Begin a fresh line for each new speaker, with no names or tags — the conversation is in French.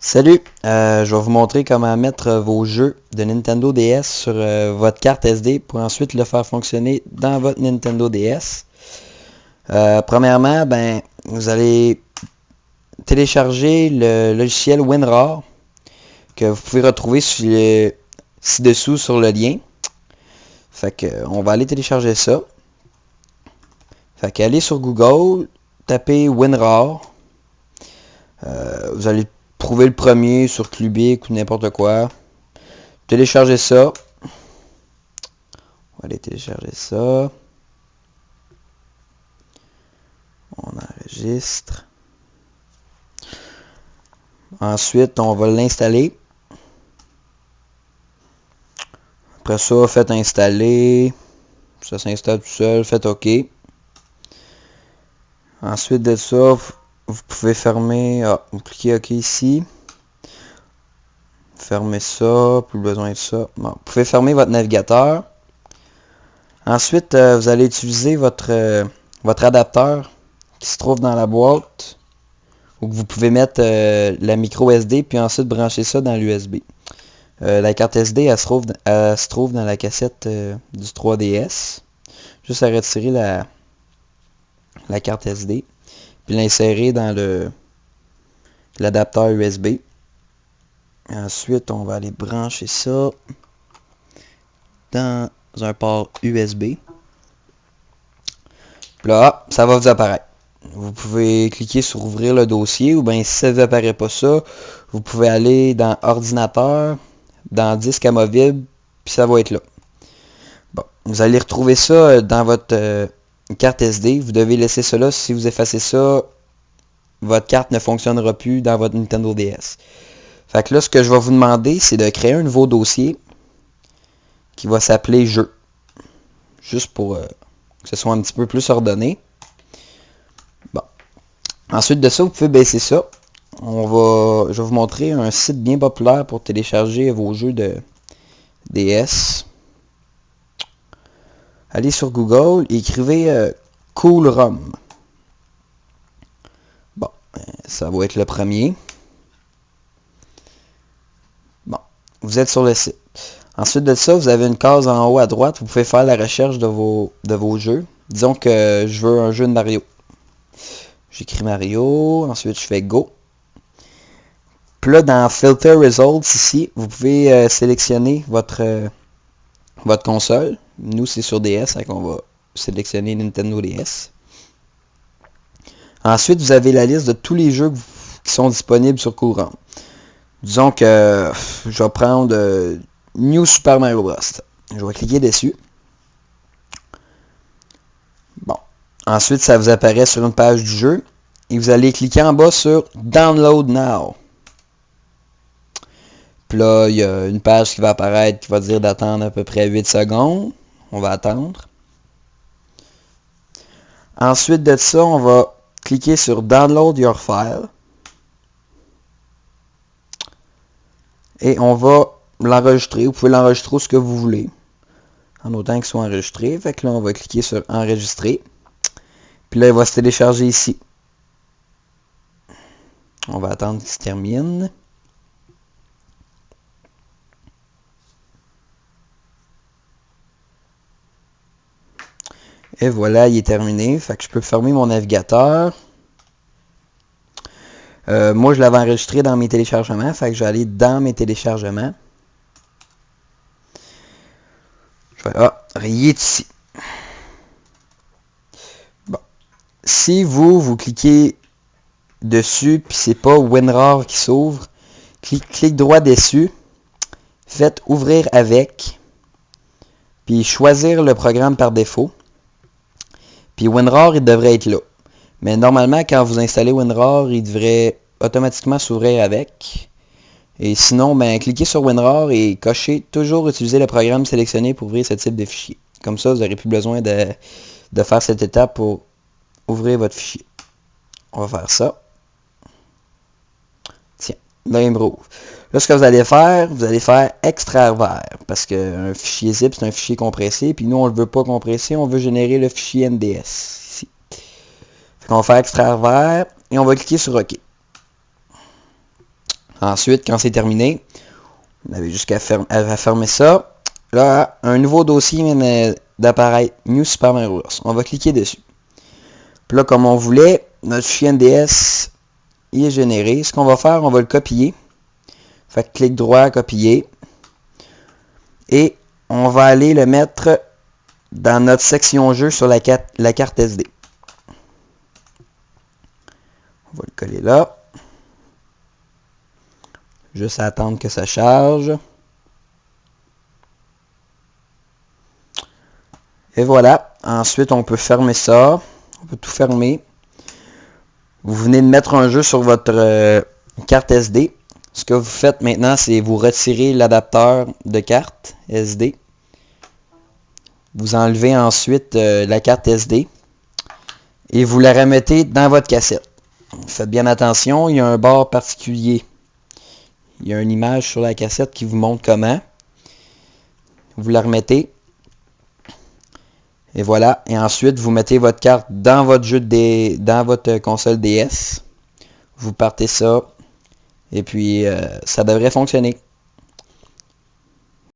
Salut, je vais vous montrer comment mettre vos jeux de Nintendo DS sur votre carte SD pour ensuite le faire fonctionner dans votre Nintendo DS. Premièrement, vous allez télécharger le logiciel WinRAR que vous pouvez retrouver ci-dessous sur le lien. Fait que on va aller télécharger ça. Fait que allez sur Google, tapez WinRAR. Vous allez trouver le premier sur Clubic ou n'importe quoi. Téléchargez ça. On va aller télécharger ça. On enregistre. Ensuite, on va l'installer. Après ça, faites installer. Ça s'installe tout seul. Faites OK. Ensuite de ça, vous pouvez fermer. Vous cliquez OK ici. Fermez ça. Plus besoin de ça. Bon, vous pouvez fermer votre navigateur. Ensuite, vous allez utiliser votre adapteur qui se trouve dans la boîte. Ou que vous pouvez mettre la micro SD puis ensuite brancher ça dans l'USB. La carte SD, elle se trouve dans la cassette du 3DS. Juste à retirer la carte SD. Puis l'insérer dans l'adapteur USB. Ensuite, on va aller brancher ça dans un port USB. Puis là, ça va vous apparaître. Vous pouvez cliquer sur ouvrir le dossier ou bien si ça ne vous apparaît pas ça, vous pouvez aller dans ordinateur, dans disque amovible, puis ça va être là. Bon, vous allez retrouver ça dans votre carte SD. Vous devez laisser ça là. Si vous effacez ça, votre carte ne fonctionnera plus dans votre Nintendo DS. Fait que là, ce que je vais vous demander, c'est de créer un nouveau dossier qui va s'appeler jeu. Juste pour que ce soit un petit peu plus ordonné. Bon. Ensuite de ça, vous pouvez baisser ça. Je vais vous montrer un site bien populaire pour télécharger vos jeux de DS. Allez sur Google et écrivez CoolROM. Bon, ça va être le premier. Bon, vous êtes sur le site. Ensuite de ça, vous avez une case en haut à droite. Vous pouvez faire la recherche de vos jeux. Disons que je veux un jeu de Mario. J'écris Mario. Ensuite, je fais Go. Puis là, dans Filter Results, ici, vous pouvez sélectionner votre console. Nous, c'est sur DS, donc on va sélectionner Nintendo DS. Ensuite, vous avez la liste de tous les jeux qui sont disponibles sur CoolROM. Disons que je vais prendre New Super Mario Bros. Je vais cliquer dessus. Bon. Ensuite, ça vous apparaît sur une page du jeu. Et vous allez cliquer en bas sur Download Now. Puis là, il y a une page qui va apparaître qui va dire d'attendre à peu près 8 secondes. On va attendre. Ensuite de ça, on va cliquer sur Download Your File. Et on va l'enregistrer. Vous pouvez l'enregistrer où ce que vous voulez. En autant qu'il soit enregistré. Fait que là, on va cliquer sur Enregistrer. Puis là, il va se télécharger ici. On va attendre qu'il se termine. Et voilà, il est terminé. Fait que je peux fermer mon navigateur. Moi, je l'avais enregistré dans mes téléchargements. Fait que je vais aller dans mes téléchargements. Je vais... il est ici. Bon. Si vous cliquez dessus, puis c'est pas WinRAR qui s'ouvre, clique droit dessus. Faites ouvrir avec. Puis choisir le programme par défaut. Puis WinRAR, il devrait être là. Mais normalement, quand vous installez WinRAR, il devrait automatiquement s'ouvrir avec. Et sinon, cliquez sur WinRAR et cochez toujours utiliser le programme sélectionné pour ouvrir ce type de fichier. Comme ça, vous n'aurez plus besoin de faire cette étape pour ouvrir votre fichier. On va faire ça. Tiens, là, il me rouvre. Là, ce que vous allez faire extraire vers. Parce qu'un fichier zip, c'est un fichier compressé. Puis nous, on ne le veut pas compressé, on veut générer le fichier NDS. Ici. Fait qu'on va faire extraire vers et on va cliquer sur OK. Ensuite, quand c'est terminé, vous avez juste à fermer ça. Là, un nouveau dossier vient d'apparaître, New Super Mario Bros. On va cliquer dessus. Puis là, comme on voulait, notre fichier NDS il est généré. Ce qu'on va faire, on va le copier. Fait que clic droit, copier. Et on va aller le mettre dans notre section jeu sur la carte SD. On va le coller là. Juste à attendre que ça charge. Et voilà. Ensuite, on peut fermer ça. On peut tout fermer. Vous venez de mettre un jeu sur votre carte SD. Ce que vous faites maintenant, c'est vous retirez l'adapteur de carte SD. Vous enlevez ensuite la carte SD. Et vous la remettez dans votre cassette. Faites bien attention, il y a un bord particulier. Il y a une image sur la cassette qui vous montre comment. Vous la remettez. Et voilà. Et ensuite, vous mettez votre carte dans votre dans votre console DS. Vous partez ça. Et puis, ça devrait fonctionner.